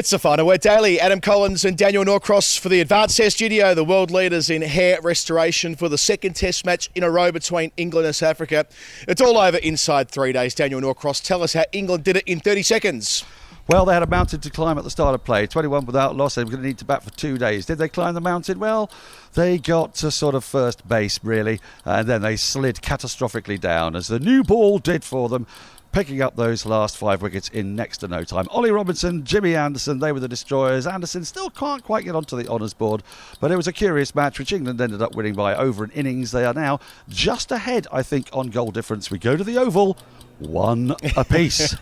It's the final word daily. Adam Collins and Daniel Norcross for the Advanced Test Studio, the world leaders in hair restoration for the second test match in a row between England and South Africa. It's all over inside 3 days. Daniel Norcross, tell us how England did it in 30 seconds. Well, they had a mountain to climb at the start of play. 21 without loss. They were going to need to bat for 2 days. Did they climb the mountain? Well, they got to sort of first base, really, and then they slid catastrophically down, as the new ball did for them, picking up those last 5 wickets in next to no time. Ollie Robinson, Jimmy Anderson, they were the destroyers. Anderson still can't quite get onto the honours board, but it was a curious match, which England ended up winning by over an innings. They are now just ahead, I think, on goal difference. We go to the Oval, 1 apiece.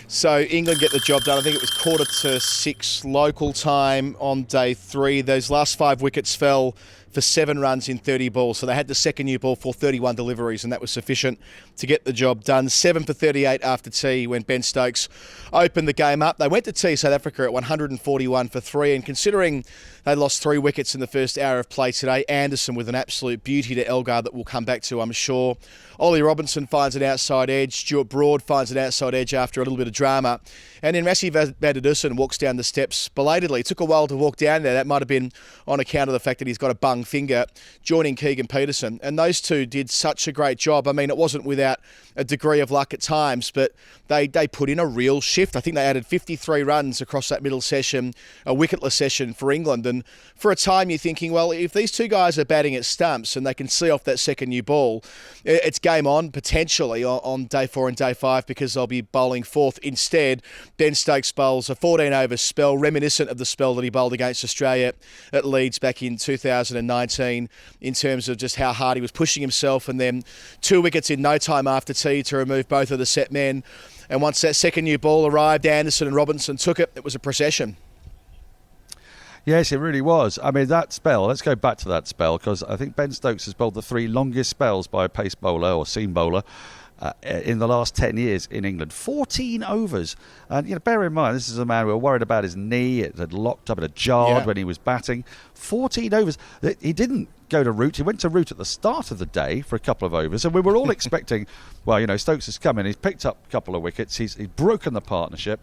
So England get the job done. I think it was 5:45 local time on day 3. Those last 5 wickets fell for 7 runs in 30 balls. So they had the second new ball for 31 deliveries, and that was sufficient to get the job done. 7 for 38 after tea when Ben Stokes opened the game up. They went to tea South Africa at 141 for 3, and considering they lost 3 wickets in the first hour of play today, Anderson with an absolute beauty to Elgar that we'll come back to, I'm sure. Ollie Robinson finds an outside edge. Stuart Broad finds an outside edge after a little bit of drama. And then Rassie van der Dussen walks down the steps belatedly. It took a while to walk down there. That might have been on account of the fact that he's got a bung finger, joining Keegan Peterson. And those two did such a great job. I mean, it wasn't without a degree of luck at times, but they put in a real shift. I think they added 53 runs across that middle session, a wicketless session for England. And for a time, you're thinking, well, if these two guys are batting at stumps and they can see off that second new ball, it's game on potentially on day 4 and day 5, because they'll be bowling fourth. Instead, Ben Stokes bowls a 14-over spell, reminiscent of the spell that he bowled against Australia at Leeds back in 2019, in terms of just how hard he was pushing himself, and then 2 wickets in no time after tea to remove both of the set men. And once that second new ball arrived, Anderson and Robinson took it. It was a procession. Yes, it really was. I mean, that spell, let's go back to that spell, because I think Ben Stokes has bowled the 3 longest spells by a pace bowler or seam bowler in the last 10 years in England. 14 overs. And, bear in mind, this is a man we were worried about his knee. It had locked up, it had jarred when he was batting. 14 overs. He didn't go to root. He went to root at the start of the day for a couple of overs, and we were all expecting, Stokes has come in, he's picked up a couple of wickets, he's broken the partnership.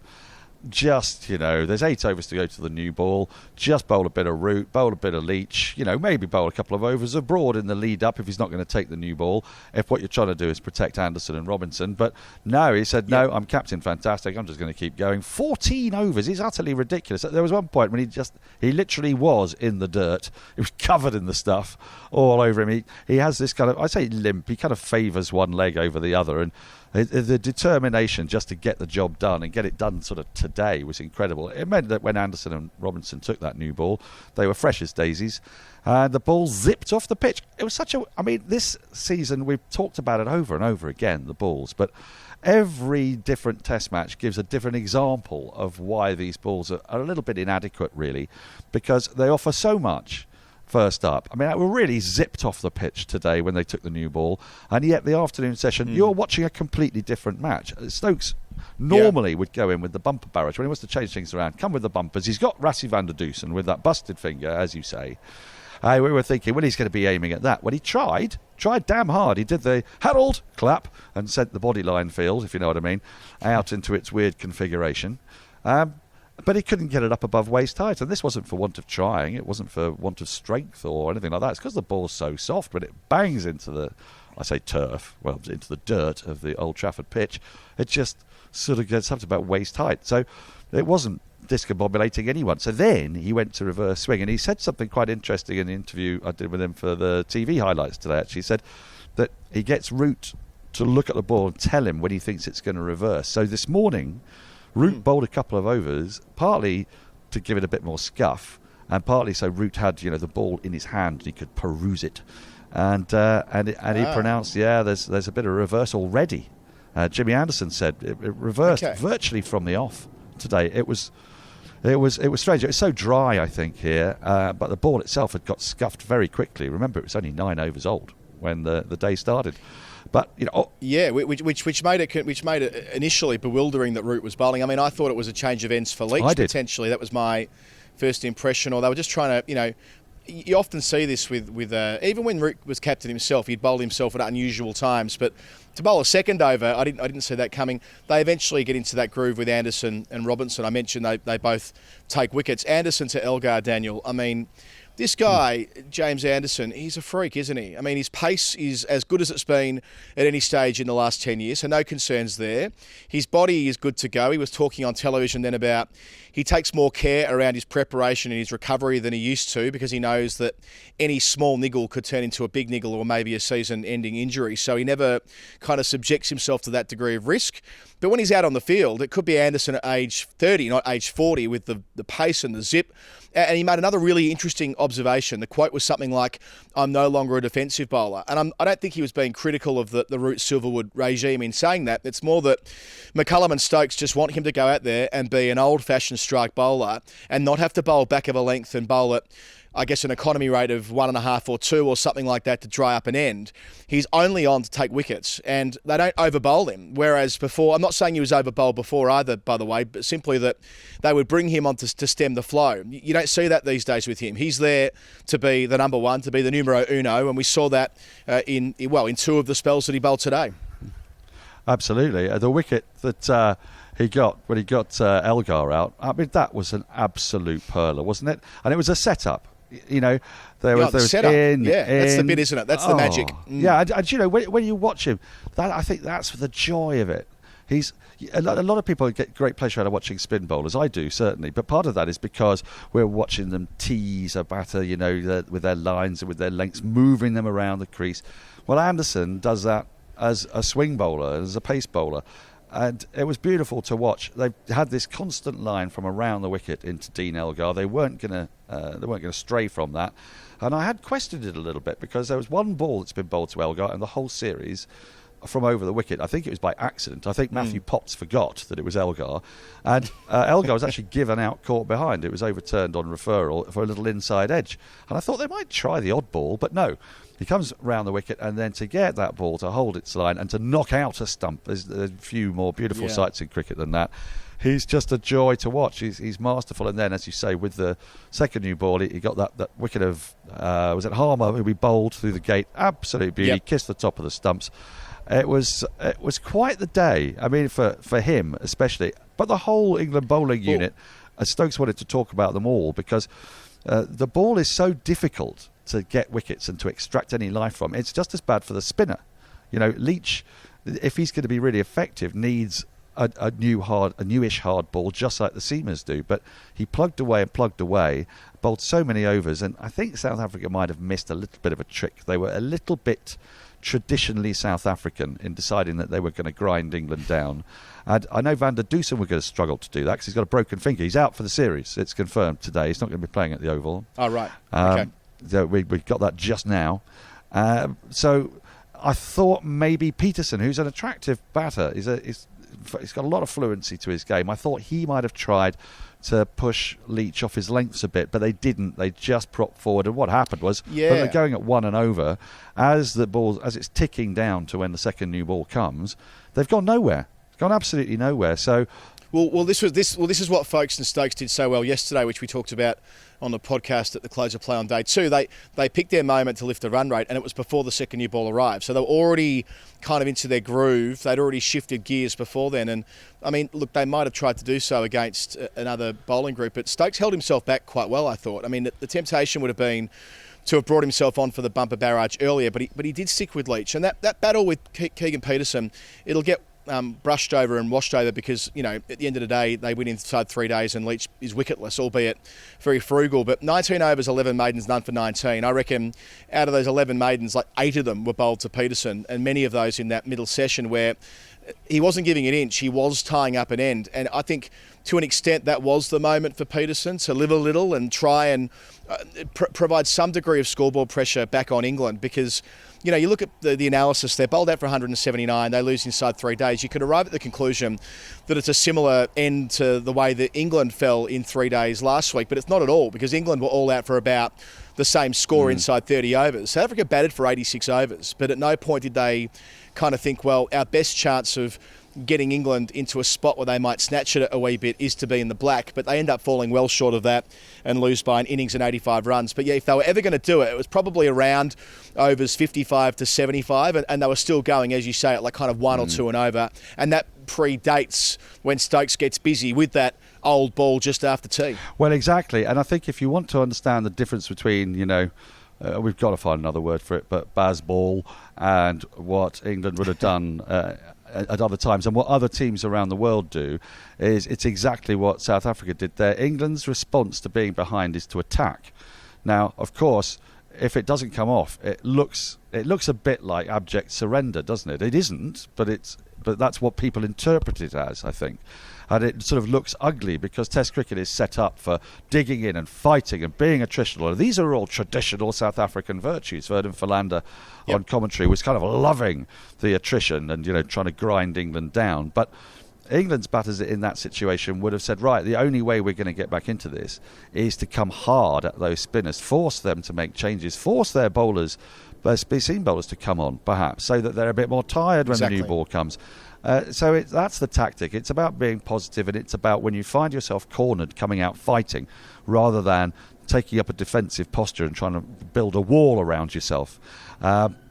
Just, there's 8 overs to go to the new ball. Just bowl a bit of root, bowl a bit of leach, maybe bowl a couple of overs abroad in the lead up if he's not going to take the new ball, if what you're trying to do is protect Anderson and Robinson. But no, he said, no, I'm captain, fantastic, I'm just going to keep going. 14 overs is utterly ridiculous. There was one point when he literally was in the dirt. He was covered in the stuff all over him. He has this kind of, I say limp, he kind of favours one leg over the other, and the determination just to get the job done and get it done sort of today was incredible. It meant that when Anderson and Robinson took that new ball, they were fresh as daisies, and the ball zipped off the pitch. It was this season we've talked about it over and over again, the balls, but every different test match gives a different example of why these balls are a little bit inadequate, really, because they offer so much. First up, they were really zipped off the pitch today when they took the new ball, and yet the afternoon session, you're watching a completely different match. Stokes normally would go in with the bumper barrage when he wants to change things around, come with the bumpers. He's got Rassie van der Dussen with that busted finger, as you say. We were thinking, well, he's going to be aiming at that. Well, he tried damn hard. He did the Harold clap and sent the bodyline field, if you know what I mean, out into its weird configuration. But he couldn't get it up above waist height, and this wasn't for want of trying. It wasn't for want of strength or anything like that. It's because the ball's so soft. When it bangs into the, into the dirt of the Old Trafford pitch, it just sort of gets up to about waist height. So it wasn't discombobulating anyone. So then he went to reverse swing, and he said something quite interesting in the interview I did with him for the TV highlights today. Actually, he said that he gets Root to look at the ball and tell him when he thinks it's going to reverse. So this morning, Root bowled a couple of overs, partly to give it a bit more scuff, and partly so Root had the ball in his hand and he could peruse it, and he pronounced, there's a bit of reverse already. Jimmy Anderson said it reversed virtually from the off today. It was strange. It was so dry, I think, here, but the ball itself had got scuffed very quickly. Remember, it was only 9 overs old when the day started. But which made it initially bewildering that Root was bowling. I thought it was a change of ends for Leach potentially. That was my first impression, or they were just trying to you often see this with even when Root was captain himself, he'd bowled himself at unusual times, but to bowl a second over, I didn't see that coming. They eventually get into that groove with Anderson and Robinson. I mentioned they both take wickets. Anderson to Elgar, Daniel. I mean, this guy, James Anderson, he's a freak, isn't he? I mean, his pace is as good as it's been at any stage in the last 10 years, so no concerns there. His body is good to go. He was talking on television then about he takes more care around his preparation and his recovery than he used to because he knows that any small niggle could turn into a big niggle or maybe a season-ending injury. So he never kind of subjects himself to that degree of risk. But when he's out on the field, it could be Anderson at age 30, not age 40, with the pace and the zip. And he made another really interesting observation. The quote was something like, "I'm no longer a defensive bowler." And I don't think he was being critical of the Root Silverwood regime in saying that. It's more that McCullum and Stokes just want him to go out there and be an old-fashioned strike bowler and not have to bowl back of a length and bowl at, I guess, an economy rate of 1.5 or 2 or something like that to dry up an end. He's only on to take wickets, and they don't overbowl him. Whereas before, I'm not saying he was overbowled before either, by the way, but simply that they would bring him on to stem the flow. You don't see that these days with him. He's there to be the number one, to be the numero uno, and we saw that in 2 of the spells that he bowled today. Absolutely. The wicket that he got when he got Elgar out, I mean, that was an absolute perler, wasn't it? And it was a setup. You know, there was setup. in, that's the bit, isn't it? That's the magic. Yeah, and you know, when you watch him, I think that's the joy of it. He's a lot of people get great pleasure out of watching spin bowlers. I do, certainly, but part of that is because we're watching them tease a batter, you know, with their lines and with their lengths, moving them around the crease. Well, Anderson does that as a swing bowler, as a pace bowler. And it was beautiful to watch. They had this constant line from around the wicket into Dean Elgar. They weren't going to stray from that. And I had questioned it a little bit because there was one ball that's been bowled to Elgar in the whole series from over the wicket. I think it was by accident. I think Matthew Potts forgot that it was Elgar. And Elgar was actually given out caught behind. It was overturned on referral for a little inside edge. And I thought they might try the odd ball, but no. He comes round the wicket, and then to get that ball to hold its line and to knock out a stump, there's a few more beautiful sights in cricket than that. He's just a joy to watch. He's masterful. And then, as you say, with the second new ball, he got that wicket of, was it Harmer, who we bowled through the gate? Absolute beauty. Yep. Kissed the top of the stumps. It was quite the day. I mean, for him especially, but the whole England bowling unit. Stokes wanted to talk about them all because the ball is so difficult to get wickets and to extract any life from. It's just as bad for the spinner. You know, Leach, if he's going to be really effective, needs a newish hard ball, just like the seamers do. But he plugged away, bowled so many overs, and I think South Africa might have missed a little bit of a trick. They were a little bit traditionally South African in deciding that they were going to grind England down. And I know Van der Dusen were going to struggle to do that because he's got a broken finger. He's out for the series. It's confirmed today. He's not going to be playing at the Oval. Oh, right. Okay. So we got that just now. So I thought maybe Peterson, who's an attractive batter, he's got a lot of fluency to his game. I thought he might have tried to push Leach off his lengths a bit, but they didn't. They just propped forward. And what happened was, when they're going at 1 and over, as it's ticking down to when the second new ball comes, they've gone nowhere. Gone absolutely nowhere. So. Well, this is what Folkes and Stokes did so well yesterday, which we talked about on the podcast at the close of play on day 2. They picked their moment to lift the run rate, and it was before the second new ball arrived. So they were already kind of into their groove. They'd already shifted gears before then. And, I mean, look, they might have tried to do so against another bowling group, but Stokes held himself back quite well, I thought. I mean, the temptation would have been to have brought himself on for the bumper barrage earlier, but he did stick with Leach. And that battle with Keegan Peterson, it'll get brushed over and washed over because, you know, at the end of the day, they win inside 3 days and Leach is wicketless, albeit very frugal. But 19 overs, 11 maidens, none for 19. I reckon out of those 11 maidens, like 8 of them were bowled to Peterson, and many of those in that middle session where he wasn't giving an inch, he was tying up an end. And I think to an extent that was the moment for Peterson to live a little and try and provide some degree of scoreboard pressure back on England because, you know, you look at the analysis, they're bowled out for 179, they lose inside 3 days. You could arrive at the conclusion that it's a similar end to the way that England fell in 3 days last week, but it's not at all because England were all out for about the same score inside 30 overs. South Africa batted for 86 overs, but at no point did they kind of think, well, our best chance of getting England into a spot where they might snatch it a wee bit is to be in the black, but they end up falling well short of that and lose by an innings and 85 runs. But yeah, if they were ever going to do it, it was probably around overs 55 to 75, and they were still going, as you say, at like kind of 1 or 2 and over, and that predates when Stokes gets busy with that old ball just after tea. Well, exactly, and I think if you want to understand the difference between, we've got to find another word for it, but Bazball and what England would have done at other times and what other teams around the world do, is it's exactly what South Africa did there. England's response to being behind is to attack. Now, of course, if it doesn't come off, it looks a bit like abject surrender, doesn't it? It isn't, but that's what people interpret it as, I think. And it sort of looks ugly because Test cricket is set up for digging in and fighting and being attritional. And these are all traditional South African virtues. Vernon Philander on commentary was kind of loving the attrition and, trying to grind England down. But England's batters in that situation would have said, right, the only way we're going to get back into this is to come hard at those spinners, force them to make changes, force their bowlers, their seam bowlers to come on, perhaps, so that they're a bit more tired when the new ball comes. So that's the tactic. It's about being positive, and it's about when you find yourself cornered, coming out fighting, rather than taking up a defensive posture and trying to build a wall around yourself.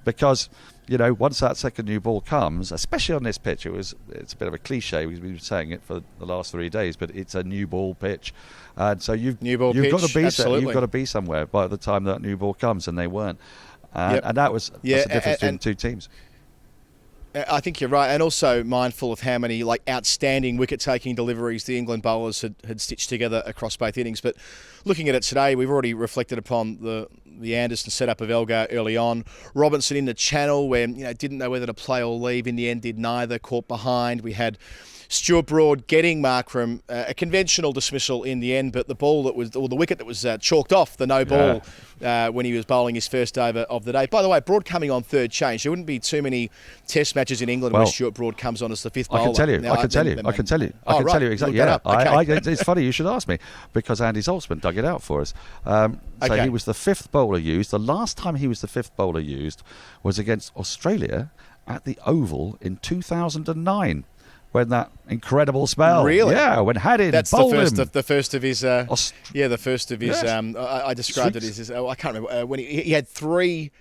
Because, once that second new ball comes, especially on this pitch, it's a bit of a cliche. We've been saying it for the last 3 days, but it's a new ball pitch, and so you've got to be somewhere by the time that new ball comes, and they weren't. And that's the difference between the two teams. I think you're right, and also mindful of how many outstanding wicket-taking deliveries the England bowlers had stitched together across both innings. But looking at it today, we've already reflected upon the Anderson setup of Elgar early on. Robinson in the channel where didn't know whether to play or leave. In the end, did neither. Caught behind. We had Stuart Broad getting Markram a conventional dismissal in the end, but the wicket that was chalked off the no ball when he was bowling his first over of the day. By the way, Broad coming on third change. There wouldn't be too many Test matches in England where Stuart Broad comes on as the fifth bowler. I can tell you exactly. Yeah, it's funny you should ask me because Andy Zaltzman dug it out for us. So he was the fifth bowler used. The last time he was the fifth bowler used was against Australia at the Oval in 2009. When that incredible spell, when Haddad bowled him. That's the first of his. The first of his. I described Streaks. It as I can't remember when he had three.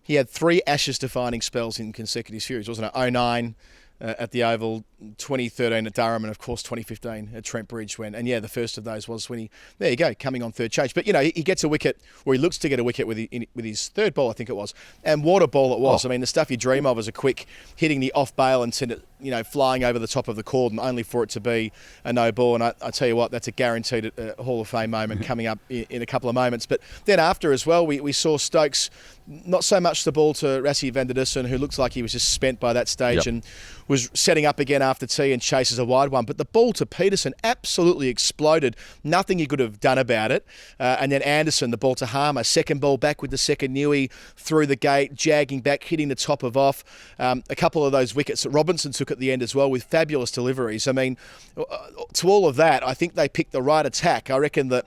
He had 3 Ashes-defining spells in consecutive series, wasn't it? 09 at the Oval, 2013 at Durham, and of course 2015 at Trent Bridge. The first of those was when coming on third change. But he gets a wicket, or he looks to get a wicket with his third ball, I think it was, and what a ball it was. I mean, the stuff you dream of as a quick hitting the off bail and send it, flying over the top of the cordon, only for it to be a no ball. And I tell you what, that's a guaranteed Hall of Fame moment coming up in a couple of moments. But then after as well, we saw Stokes, not so much the ball to Rassie van der Dussen, who looks like he was just spent by that stage and was setting up again after tea and chases a wide one. But the ball to Peterson absolutely exploded. Nothing he could have done about it. And then Anderson, the ball to Harmer, second ball back with the second newie through the gate, jagging back, hitting the top of off. A couple of those wickets that Robinson took at the end as well with fabulous deliveries. I mean, to all of that, I think they picked the right attack. I reckon that,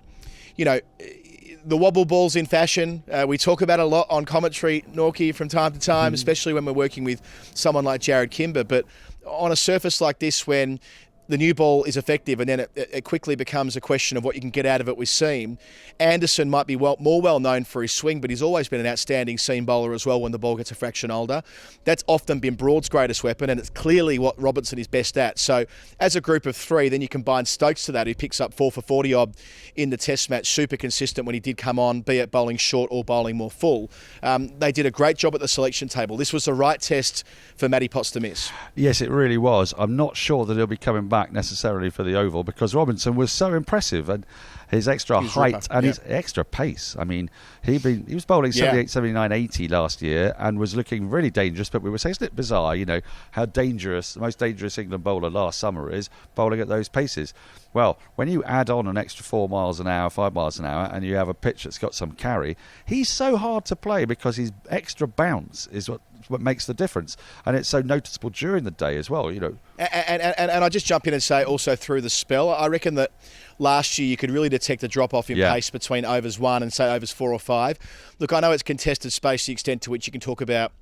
the wobble ball's in fashion. We talk about it a lot on commentary, Norkie, from time to time, especially when we're working with someone like Jared Kimber. But on a surface like this, when the new ball is effective and then it quickly becomes a question of what you can get out of it with seam. Anderson might be more well known for his swing, but he's always been an outstanding seam bowler as well when the ball gets a fraction older. That's often been Broad's greatest weapon, and it's clearly what Robinson is best at. So as a group of 3, then you combine Stokes to that, who picks up 4 for 40 odd in the Test match, super consistent when he did come on, be it bowling short or bowling more full. They did a great job at the selection table. This was the right test for Matty Potts to miss. Yes, it really was. I'm not sure that he'll be coming back necessarily for the Oval because Robinson was so impressive and his extra height and his extra pace. I mean, he was bowling 78, 79, 80 last year and was looking really dangerous, but we were saying, isn't it bizarre, how dangerous, the most dangerous England bowler last summer is bowling at those paces. Well, when you add on an extra 4 miles an hour, 5 miles an hour, and you have a pitch that's got some carry, he's so hard to play because his extra bounce is what what makes the difference. And it's so noticeable during the day as well, you know. And I just jump in and say also through the spell, I reckon that last year you could really detect a drop-off in pace between overs 1 and, say, overs 4 or 5. Look, I know it's contested space, the extent to which you can talk about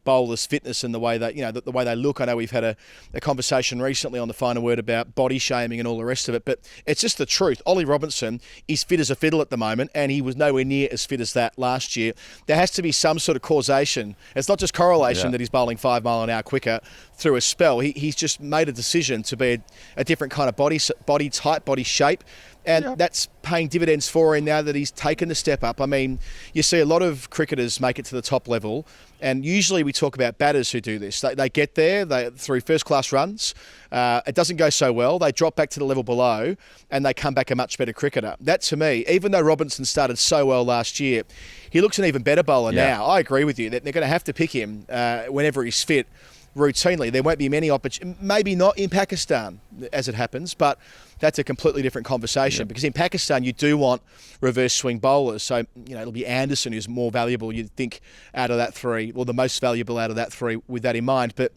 bowlers' fitness and the way they, the way they look. I know we've had a conversation recently on the Final Word about body shaming and all the rest of it, but it's just the truth. Ollie Robinson is fit as a fiddle at the moment, and he was nowhere near as fit as that last year. There has to be some sort of causation. It's not just correlation that he's bowling 5 mile an hour quicker through a spell. He's just made a decision to be a different kind of body type, body shape. And that's paying dividends for him now that he's taken the step up. I mean, you see a lot of cricketers make it to the top level, and usually we talk about batters who do this. They get there through first-class runs. It doesn't go so well. They drop back to the level below, and they come back a much better cricketer. That, to me, even though Robinson started so well last year, he looks an even better bowler now. I agree with you that they're going to have to pick him whenever he's fit routinely. There won't be many opportunities, maybe not in Pakistan as it happens, but that's a completely different conversation because in Pakistan you do want reverse swing bowlers. So, it'll be Anderson who's more valuable, you'd think, out of that 3, or the most valuable out of that 3 with that in mind. But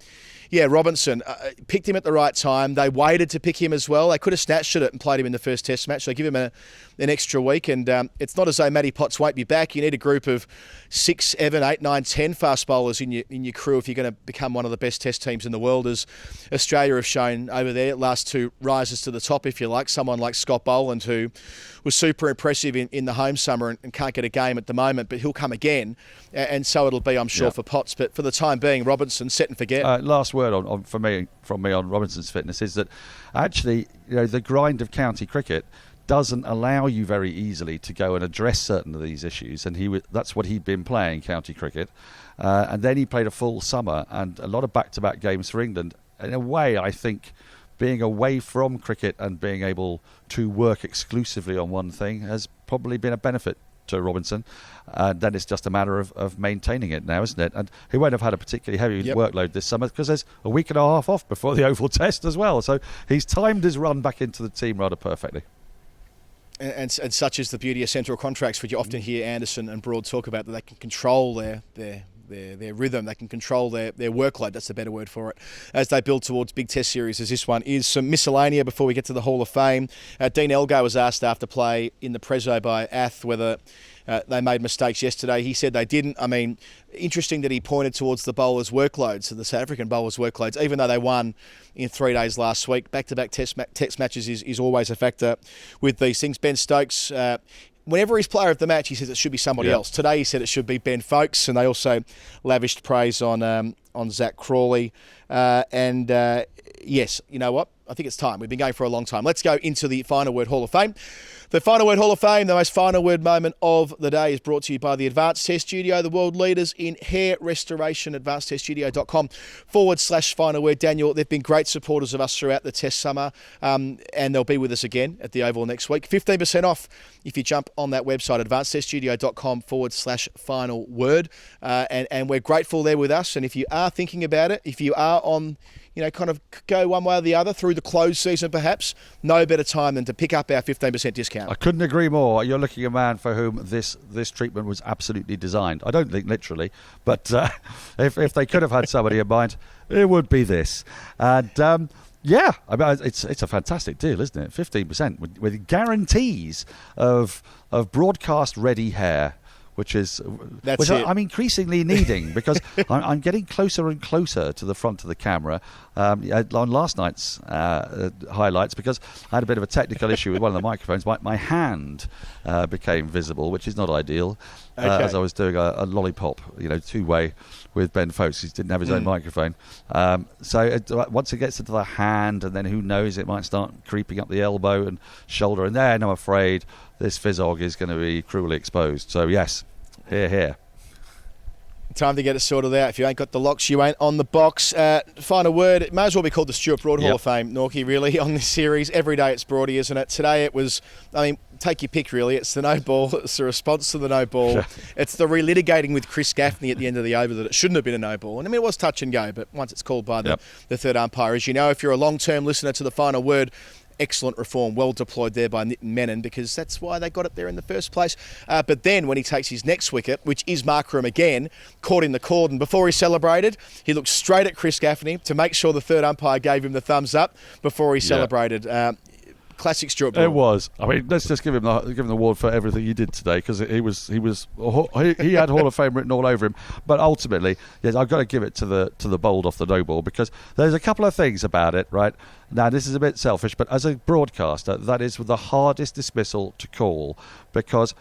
yeah, Robinson picked him at the right time. They waited to pick him as well. They could have snatched at it and played him in the first test match. They give him an extra week, and it's not as though Matty Potts won't be back. You need a group of 6, 7, 8, 9, 10 fast bowlers in your crew if you're going to become one of the best test teams in the world, as Australia have shown over there. Last 2 rises to the top, if you like. Someone like Scott Boland, who was super impressive in the home summer and can't get a game at the moment, but he'll come again, and so it'll be, I'm sure, for Potts. But for the time being, Robinson, set and forget. Last word from me on Robinson's fitness is that actually, the grind of county cricket doesn't allow you very easily to go and address certain of these issues, and that's what he'd been playing, county cricket, and then he played a full summer and a lot of back-to-back games for England. In a way, I think being away from cricket and being able to work exclusively on one thing has probably been a benefit to Robinson. Then it's just a matter of maintaining it now, isn't it? And he won't have had a particularly heavy workload this summer because there's a week and a half off before the Oval Test as well. So he's timed his run back into the team rather perfectly. And such is the beauty of central contracts, which you often hear Anderson and Broad talk about, that they can control their rhythm, they can control their workload, that's the better word for it, as they build towards big test series as this one is. Some miscellanea before we get to the Hall of Fame. Dean Elgar was asked after play in the Prezzo by Ath whether they made mistakes yesterday. He said they didn't. I mean, interesting that he pointed towards the bowlers' workloads, the South African bowlers' workloads, even though they won in 3 days last week. Back-to-back test matches is always a factor with these things. Ben Stokes, whenever he's player of the match, he says it should be somebody else. Today he said it should be Ben Folkes, and they also lavished praise on Zach Crawley. Yes, you know what? I think it's time. We've been going for a long time. Let's go into the Final Word Hall of Fame. The Final Word Hall of Fame, the most final word moment of the day, is brought to you by the Advanced Test Studio, the world leaders in hair restoration, advancedteststudio.com/final word. Daniel, they've been great supporters of us throughout the test summer, and they'll be with us again at the Oval next week. 15% off if you jump on that website, advancedteststudio.com/final word. And we're grateful they're with us. And if you are thinking about it, if you are on, kind of go one way or the other through the closed season perhaps, no better time than to pick up our 15% discount. I couldn't agree more. You're looking at a man for whom this treatment was absolutely designed. I don't think literally, but if they could have had somebody in mind, it would be this. And I mean, it's a fantastic deal, isn't it? 15% with guarantees of broadcast ready hair, which I'm increasingly needing because I'm getting closer and closer to the front of the camera on last night's highlights, because I had a bit of a technical issue with one of the microphones. My hand became visible, which is not ideal, as I was doing a lollipop, 2-way with Ben Folkes. He didn't have his own microphone. So once it gets into the hand, and then who knows, it might start creeping up the elbow and shoulder, and then I'm afraid this Fizzog is going to be cruelly exposed. So yes, here. Time to get it sorted out. If you ain't got the locks, you ain't on the box. Final word, it may as well be called the Stuart Broad Hall of Fame, Norkie, really, on this series. Every day it's Broady, isn't it? Today it was, take your pick, really. It's the no ball. It's the response to the no ball. It's the relitigating with Chris Gaffney at the end of the over that it shouldn't have been a no ball. And it was touch and go, but once it's called by the third umpire, as you know, if you're a long-term listener to the Final Word, excellent reform, well deployed there by Nitin Menon, because that's why they got it there in the first place. But then when he takes his next wicket, which is Markram again, caught in the cordon, before he celebrated, he looked straight at Chris Gaffney to make sure the third umpire gave him the thumbs up before he celebrated. Classic Stuart Broad. It was. I mean, let's just give him the award for everything he did today, because he had Hall of Fame written all over him. But ultimately, yes, I've got to give it to the bowled off the no ball, because there's a couple of things about it. Right now, this is a bit selfish, but as a broadcaster, that is the hardest dismissal to call, because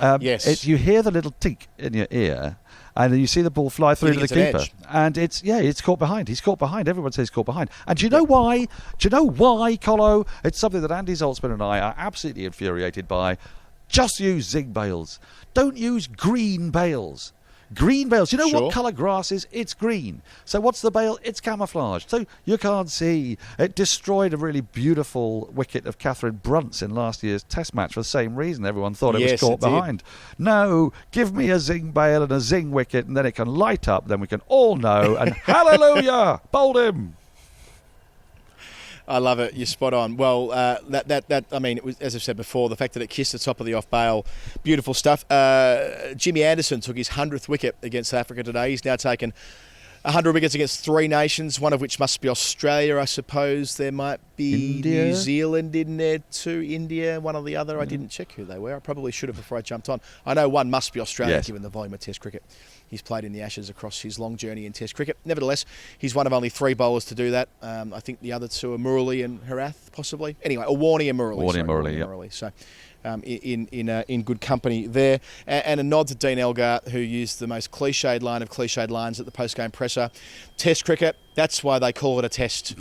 you hear the little tink in your ear. And then you see the ball fly through to the keeper. And it's caught behind. He's caught behind. Everyone says he's caught behind. And do you know why? Do you know why, Colo? It's something that Andy Zaltzman and I are absolutely infuriated by. Just use zing bails. Don't use green bails. Green bails. You know what colour grass is? It's green. So what's the bail? It's camouflaged. So you can't see. It destroyed a really beautiful wicket of Catherine Brunt's in last year's Test match for the same reason. Everyone thought it was caught behind. No, give me a zing bail and a zing wicket, and then it can light up. Then we can all know. And hallelujah, bowled him. I love it. You're spot on. Well, that I mean, it was, as I've said before, the fact that it kissed the top of the off bail, beautiful stuff. Jimmy Anderson took his 100th wicket against South Africa today. He's now taken 100 wickets against 3 nations, one of which must be Australia, I suppose. There might be India. New Zealand in there too, India, one or the other. I didn't check who they were. I probably should have before I jumped on. I know one must be Australia, given the volume of Test cricket he's played in the Ashes across his long journey in Test cricket. Nevertheless, he's one of only 3 bowlers to do that. I think the other 2 are Murali and Herath, possibly. Anyway, or Warney and Murali. Warney, So in good company there. And a nod to Dean Elgar, who used the most cliched line of cliched lines at the post-game presser. Test cricket, that's why they call it a test,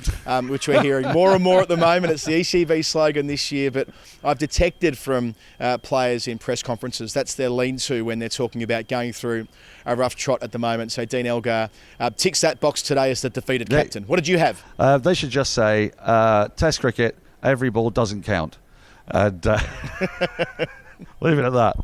which we're hearing more and more at the moment. It's the ECB slogan this year, but I've detected from players in press conferences, that's their lean-to when they're talking about going through a rough trot at the moment. So Dean Elgar ticks that box today as the defeated captain. What did you have? They should just say, Test cricket, every ball doesn't count. And leave it at that.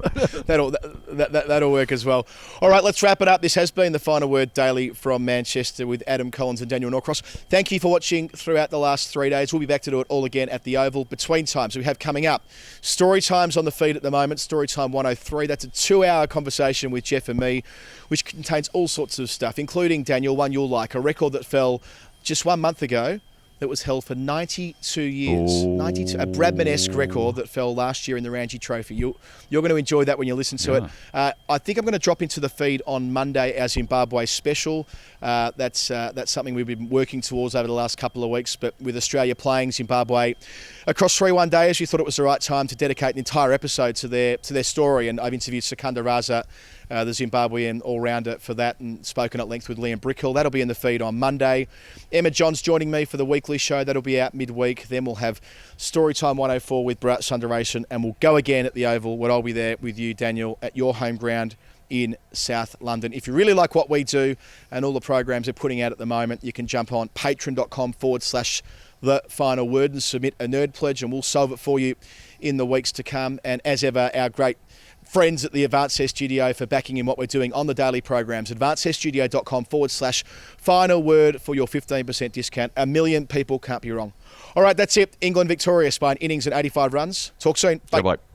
That'll work as well. All right, let's wrap it up. This has been the Final Word Daily from Manchester with Adam Collins and Daniel Norcross. Thank you for watching throughout the last 3 days. We'll be back to do it all again at the Oval. Between times, we have coming up Story Time's on the feed at the moment, Story Time 103. That's a 2-hour conversation with Jeff and me, which contains all sorts of stuff, including, Daniel, one you'll like, a record that fell just 1 month ago, that was held for 92 years. 92, a Bradman-esque record that fell last year in the Ranji Trophy. You're going to enjoy that when you listen to it. I think I'm going to drop into the feed on Monday our Zimbabwe special. That's something we've been working towards over the last couple of weeks. But with Australia playing Zimbabwe across 3 one-days, we thought it was the right time to dedicate an entire episode to their story. And I've interviewed Sekunda Raza, the Zimbabwean all-rounder, for that, and spoken at length with Liam Brickhill. That'll be in the feed on Monday. Emma John's joining me for the weekly show. That'll be out midweek. Then we'll have Storytime 104 with Bharat Sundaresan, and we'll go again at the Oval, where I'll be there with you, Daniel, at your home ground in South London. If you really like what we do and all the programs they're putting out at the moment, you can jump on patreon.com/The Final Word and submit a nerd pledge, and we'll solve it for you in the weeks to come. And as ever, our great friends at the Advanced Test Studio for backing in what we're doing on the daily programs. AdvancedTestStudio.com/Final Word for your 15% discount. 1 million people, can't be wrong. All right, that's it. England victorious by an innings and 85 runs. Talk soon. Bye. Bye-bye.